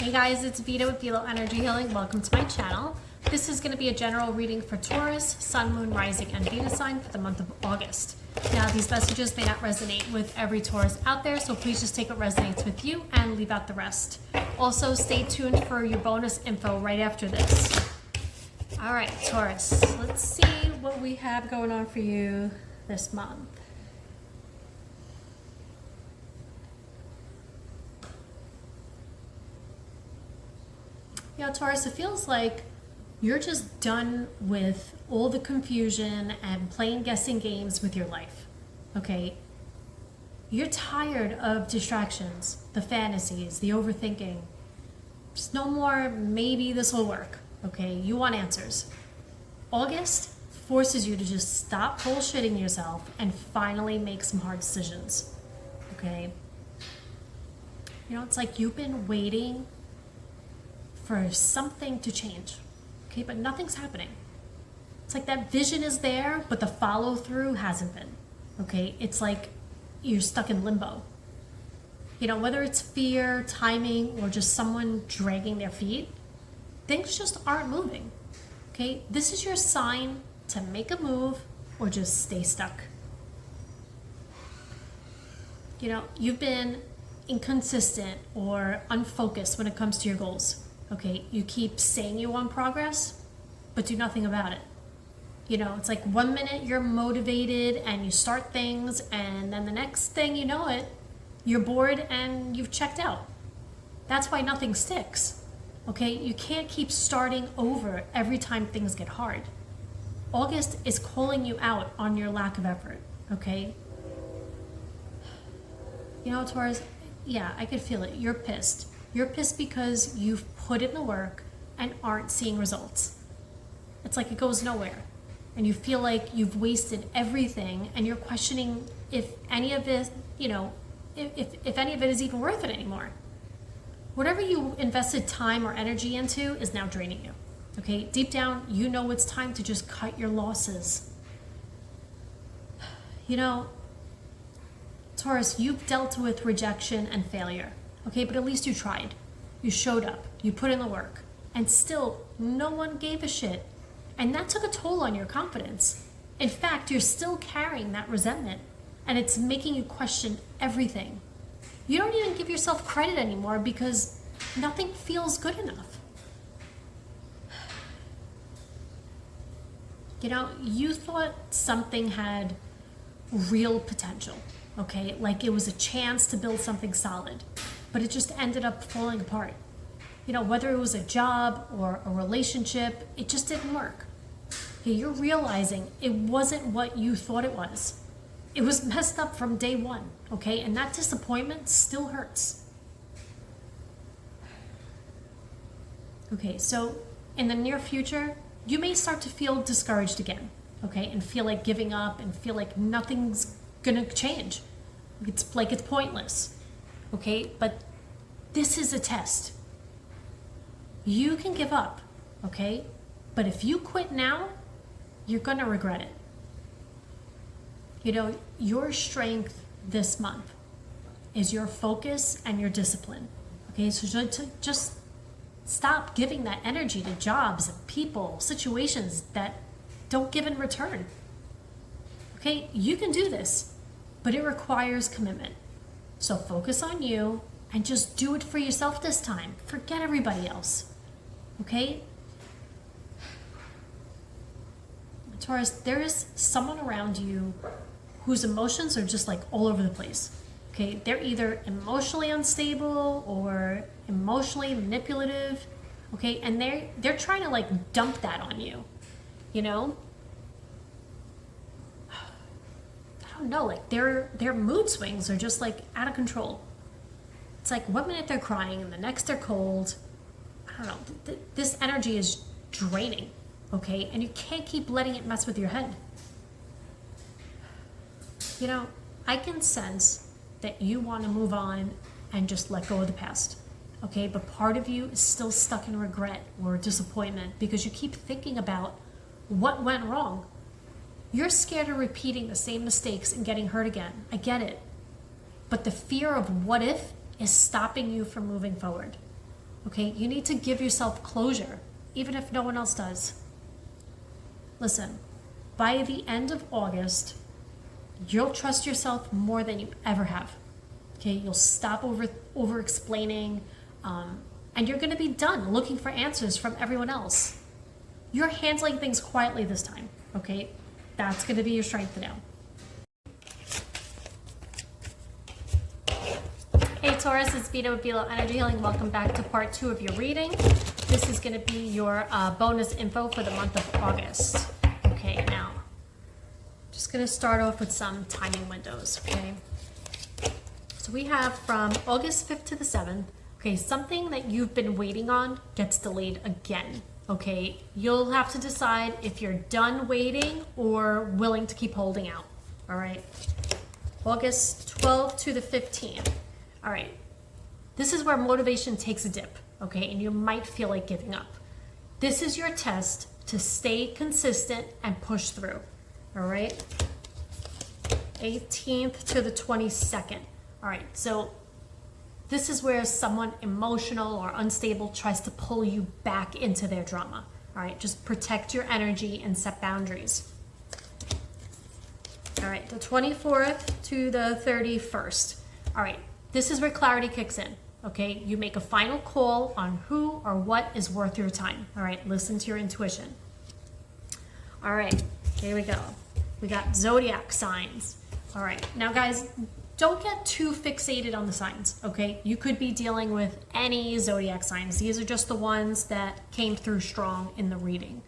Hey guys, it's Vita with ViLo Energy Healing. Welcome to my channel. This is going to be a general reading for Taurus, Sun, Moon, Rising, and Venus sign for the month of August. Now, these messages may not resonate with every Taurus out there, so please just take what resonates with you and leave out the rest. Also, stay tuned for your bonus info right after this. All right, Taurus, let's see what we have going on for you this month. Yeah, Taurus, it feels like you're just done with all the confusion and playing guessing games with your life, okay? You're tired of distractions, the fantasies, the overthinking. Just no more, maybe this will work, okay? You want answers. August forces you to just stop bullshitting yourself and finally make some hard decisions, okay? You know, it's like you've been waiting for something to change, okay, but nothing's happening. It's like that vision is there, but the follow through hasn't been, okay? It's like you're stuck in limbo. You know, whether it's fear, timing, or just someone dragging their feet, things just aren't moving, okay? This is your sign to make a move or just stay stuck. You know, you've been inconsistent or unfocused when it comes to your goals. Okay, you keep saying you want progress, but do nothing about it. You know, it's like 1 minute you're motivated and you start things, and then the next thing you know it, you're bored and you've checked out. That's why nothing sticks. Okay, you can't keep starting over every time things get hard. August is calling you out on your lack of effort, okay? You know, Taurus, yeah, I could feel it. You're pissed. You're pissed because you've put in the work and aren't seeing results. It's like it goes nowhere. And you feel like you've wasted everything, and you're questioning if any of it, you know, if any of it is even worth it anymore. Whatever you invested time or energy into is now draining you. Okay, deep down, you know it's time to just cut your losses. You know, Taurus, you've dealt with rejection and failure. Okay, but at least you tried. You showed up, you put in the work, and still no one gave a shit. And that took a toll on your confidence. In fact, you're still carrying that resentment, and it's making you question everything. You don't even give yourself credit anymore because nothing feels good enough. You know, you thought something had real potential, okay? Like it was a chance to build something solid. But it just ended up falling apart. You know, whether it was a job or a relationship, it just didn't work. Okay, you're realizing it wasn't what you thought it was. It was messed up from day one, okay? And that disappointment still hurts. Okay, so in the near future, you may start to feel discouraged again, okay? And feel like giving up and feel like nothing's gonna change. It's like it's pointless. Okay, but this is a test. You can give up, okay? But if you quit now, you're gonna regret it. You know, your strength this month is your focus and your discipline. Okay, so just stop giving that energy to jobs and people, situations that don't give in return. Okay, you can do this, but it requires commitment. So focus on you and just do it for yourself this time. Forget everybody else, okay? Taurus, there is someone around you whose emotions are just like all over the place, okay? They're either emotionally unstable or emotionally manipulative, okay? And they're trying to like dump that on you, you know? I don't know, like their mood swings are just like out of control. It's like 1 minute they're crying and the next they're cold. I don't know, this energy is draining, okay? And you can't keep letting it mess with your head. You know, I can sense that you want to move on and just let go of the past, okay? But part of you is still stuck in regret or disappointment because you keep thinking about what went wrong. You're scared of repeating the same mistakes and getting hurt again. I get it. But the fear of what if is stopping you from moving forward. Okay, you need to give yourself closure, even if no one else does. Listen, by the end of August, you'll trust yourself more than you ever have. Okay, you'll stop over explaining, and you're going to be done looking for answers from everyone else. You're handling things quietly this time. Okay, that's going to be your strength now. Hey Taurus, it's ViLo with ViLo Energy Healing. Welcome back to part 2 of your reading. This is going to be your bonus info for the month of August. Okay, now, just going to start off with some timing windows, okay? So we have from August 5th to the 7th, okay, something that you've been waiting on gets delayed again, okay? You'll have to decide if you're done waiting or willing to keep holding out, all right? August 12th to the 15th. All right, this is where motivation takes a dip, okay? And you might feel like giving up. This is your test to stay consistent and push through, all right? 18th to the 22nd. All right, so this is where someone emotional or unstable tries to pull you back into their drama, all right? Just protect your energy and set boundaries. All right, the 24th to the 31st. All right. This is where clarity kicks in, okay? You make a final call on who or what is worth your time, all right? Listen to your intuition. All right, here we go. We got zodiac signs. All right, now guys, don't get too fixated on the signs, okay? You could be dealing with any zodiac signs. These are just the ones that came through strong in the reading.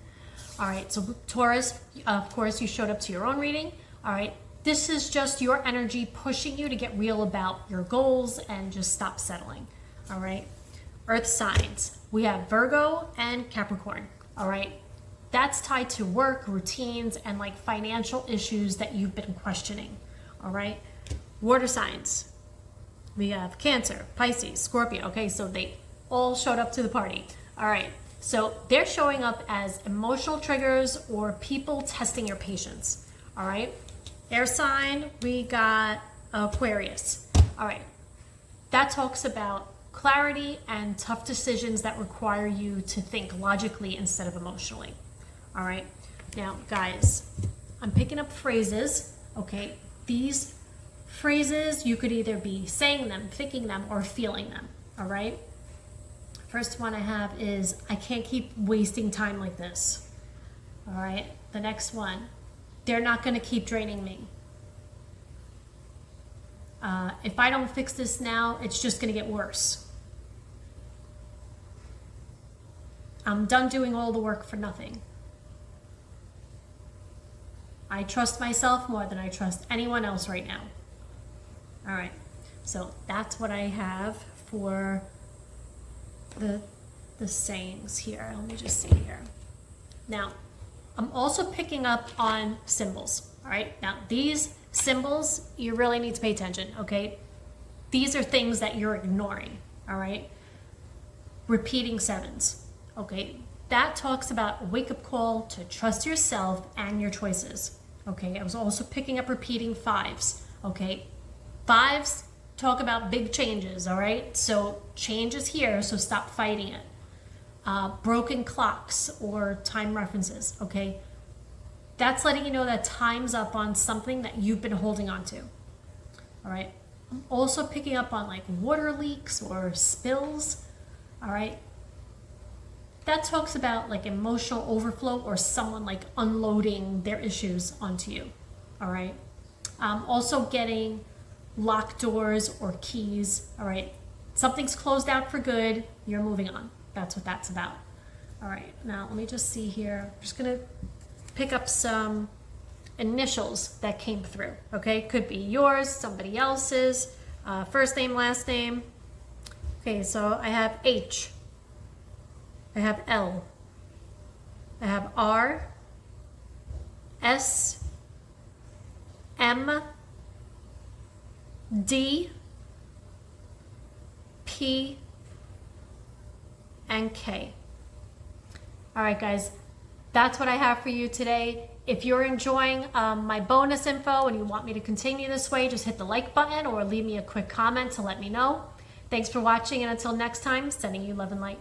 All right, so Taurus, of course, you showed up to your own reading, all right? This is just your energy pushing you to get real about your goals and just stop settling, all right? Earth signs, we have Virgo and Capricorn, all right? That's tied to work, routines, and like financial issues that you've been questioning, all right? Water signs, we have Cancer, Pisces, Scorpio, okay? So they all showed up to the party, all right? So they're showing up as emotional triggers or people testing your patience, all right? Air sign, we got Aquarius. All right, that talks about clarity and tough decisions that require you to think logically instead of emotionally. All right, now guys, I'm picking up phrases, okay? These phrases, you could either be saying them, thinking them, or feeling them, all right? First one I have is, I can't keep wasting time like this. All right, the next one, they're not going to keep draining me. If I don't fix this now, it's just going to get worse. I'm done doing all the work for nothing. I trust myself more than I trust anyone else right now. All right, so that's what I have for the sayings here. Let me just see here. Now, I'm also picking up on symbols, all right? Now, these symbols, you really need to pay attention, okay? These are things that you're ignoring, all right? Repeating sevens, okay? That talks about a wake-up call to trust yourself and your choices, okay? I was also picking up repeating fives, okay? Fives talk about big changes, all right? So change is here, so stop fighting it. Broken clocks or time references, okay? That's letting you know that time's up on something that you've been holding on to, all right? I'm also picking up on like water leaks or spills, all right? That talks about like emotional overflow or someone like unloading their issues onto you, all right? Also getting locked doors or keys, all right? Something's closed out for good, you're moving on. That's what that's about. All right, now let me just see here. I'm just gonna pick up some initials that came through, okay? Could be yours, somebody else's, first name, last name. Okay, so I have H, I have L, I have R, S, M, D, P, and K. All right, guys, that's what I have for you today. If you're enjoying my bonus info and you want me to continue this way, just hit the like button or leave me a quick comment to let me know. Thanks for watching, and until next time, sending you love and light.